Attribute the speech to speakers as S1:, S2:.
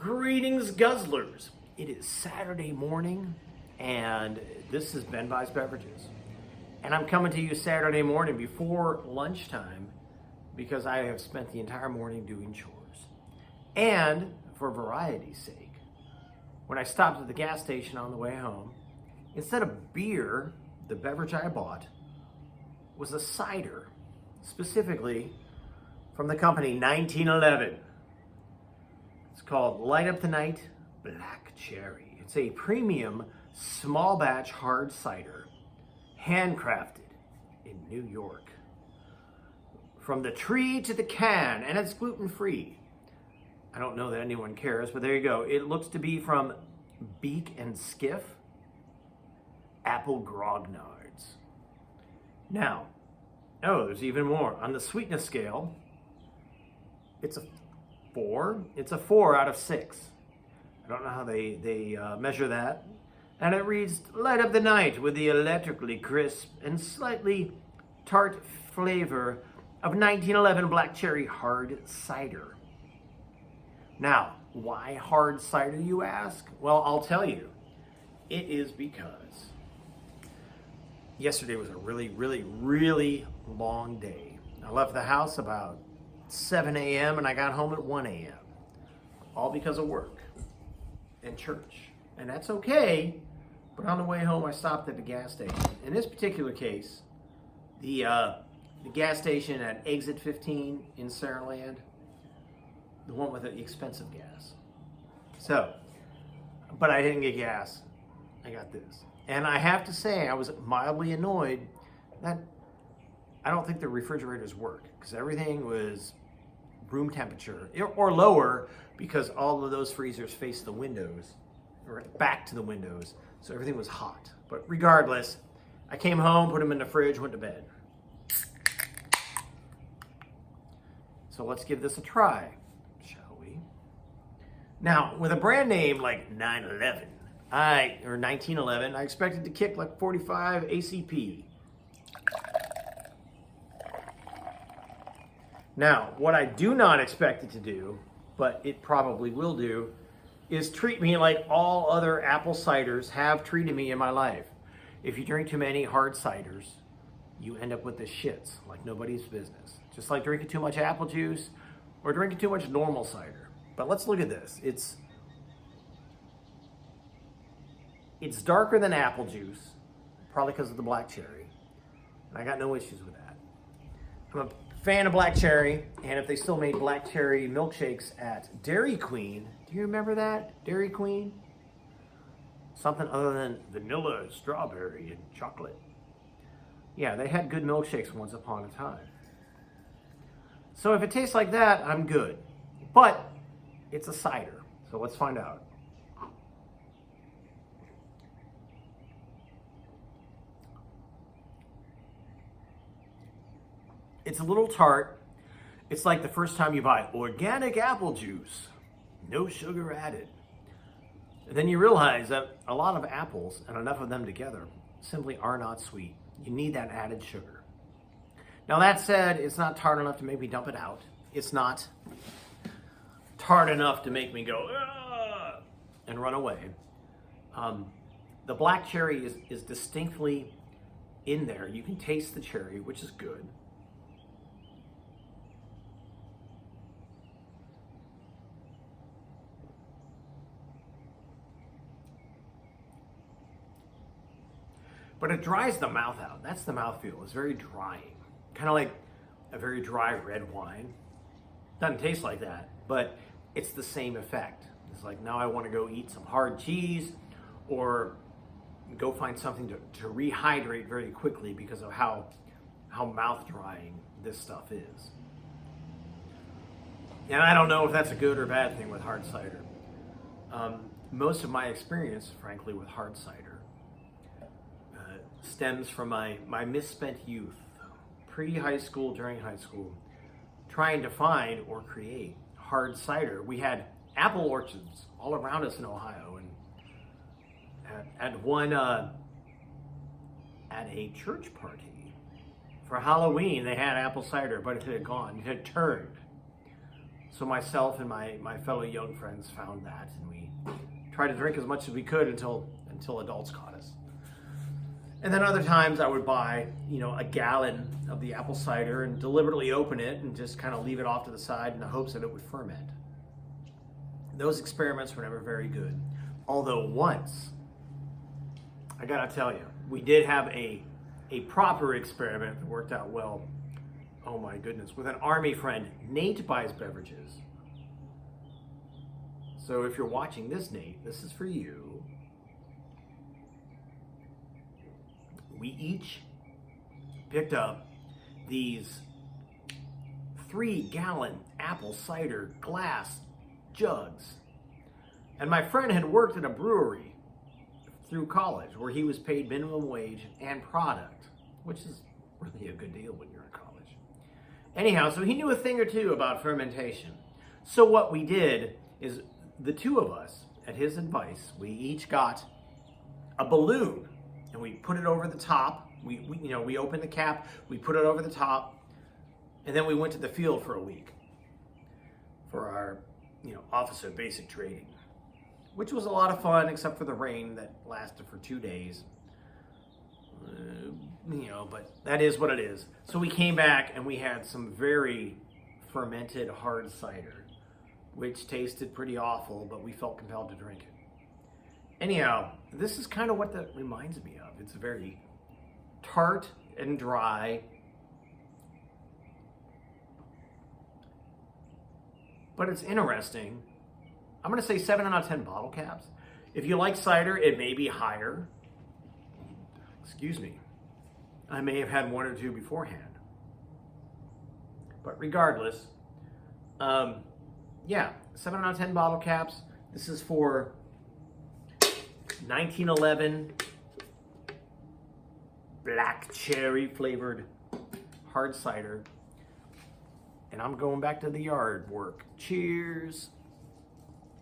S1: Greetings, guzzlers. It is Saturday morning, and this is Ben Buys Beverages. And I'm coming to you Saturday morning before lunchtime because I have spent the entire morning doing chores. And for variety's sake, when I stopped at the gas station on the way home, instead of beer, the beverage I bought was a cider, specifically from the company 1911. It's called Light Up the Night Black Cherry. It's a premium small batch hard cider, handcrafted in New York. From the tree to the can, and it's gluten-free. I don't know that anyone cares, but there you go. It looks to be from Beak and Skiff, apple grognards. Now, there's even more. On the sweetness scale, it's a 4. It's a 4 out of 6. I don't know how they measure that. And it reads, light up the night with the electrically crisp and slightly tart flavor of 1911 black cherry hard cider. Now, why hard cider, you ask? Well, I'll tell you. It is because yesterday was a really, really, really long day. I left the house about 7 a.m. and I got home at 1 a.m. All because of work and church. And that's okay, but on the way home I stopped at the gas station. In this particular case, the gas station at exit 15 in Saraland, the one with the expensive gas. So, but I didn't get gas. I got this. And I have to say, I was mildly annoyed that I don't think the refrigerators work, because everything was room temperature or lower, because all of those freezers face the windows or back to the windows, so everything was hot. But regardless, I came home, put them in the fridge, went to bed. So let's give this a try, shall we? Now, with a brand name like 911, or 1911, I expected to kick like 45 ACP. Now, what I do not expect it to do, but it probably will do, is treat me like all other apple ciders have treated me in my life. If you drink too many hard ciders, you end up with the shits like nobody's business. Just like drinking too much apple juice or drinking too much normal cider. But let's look at this. It's darker than apple juice, probably because of the black cherry. And I got no issues with that. I'm a fan of black cherry, and if they still made black cherry milkshakes at Dairy Queen, do you remember that? Dairy Queen? Something other than vanilla, strawberry, and chocolate. Yeah, they had good milkshakes once upon a time. So if it tastes like that, I'm good. But it's a cider, so let's find out. It's a little tart. It's like the first time you buy organic apple juice, no sugar added. And then you realize that a lot of apples, and enough of them together, simply are not sweet. You need that added sugar. Now that said, it's not tart enough to make me dump it out. It's not tart enough to make me go, "Ugh," and run away. The black cherry is distinctly in there. You can taste the cherry, which is good. But it dries the mouth out. That's the mouthfeel. It's very drying. Kind of like a very dry red wine. Doesn't taste like that, but it's the same effect. It's like, now I want to go eat some hard cheese or go find something to rehydrate very quickly because of how mouth drying this stuff is. And I don't know if that's a good or bad thing with hard cider. Most of my experience, frankly, with hard cider stems from my misspent youth, pre-high school, during high school, trying to find or create hard cider. We had apple orchards all around us in Ohio, and at a church party for Halloween, they had apple cider, but it had gone, it had turned. So myself and my fellow young friends found that, and we tried to drink as much as we could until adults caught us. And then other times I would buy, a gallon of the apple cider and deliberately open it and just kind of leave it off to the side in the hopes that it would ferment. Those experiments were never very good. Although once, I gotta tell you, we did have a proper experiment that worked out well. Oh my goodness, with an Army friend. Nate buys beverages. So if you're watching this, Nate, this is for you. We each picked up these 3-gallon apple cider glass jugs. And my friend had worked at a brewery through college where he was paid minimum wage and product, which is really a good deal when you're in college. Anyhow, so he knew a thing or two about fermentation. So what we did is the two of us, at his advice, we each got a balloon and we put it over the top. We opened the cap, we put it over the top, and then we went to the field for a week for our, officer basic training, which was a lot of fun, except for the rain that lasted for 2 days. But that is what it is. So we came back and we had some very fermented hard cider, which tasted pretty awful, but we felt compelled to drink it. Anyhow, this is kind of what that reminds me of. It's very tart and dry. But it's interesting. I'm going to say 7 out of 10 bottle caps. If you like cider, it may be higher. Excuse me. I may have had 1 or 2 beforehand. But regardless, 7 out of 10 bottle caps. This is for 1911 black cherry flavored hard cider. And I'm going back to the yard work. Cheers.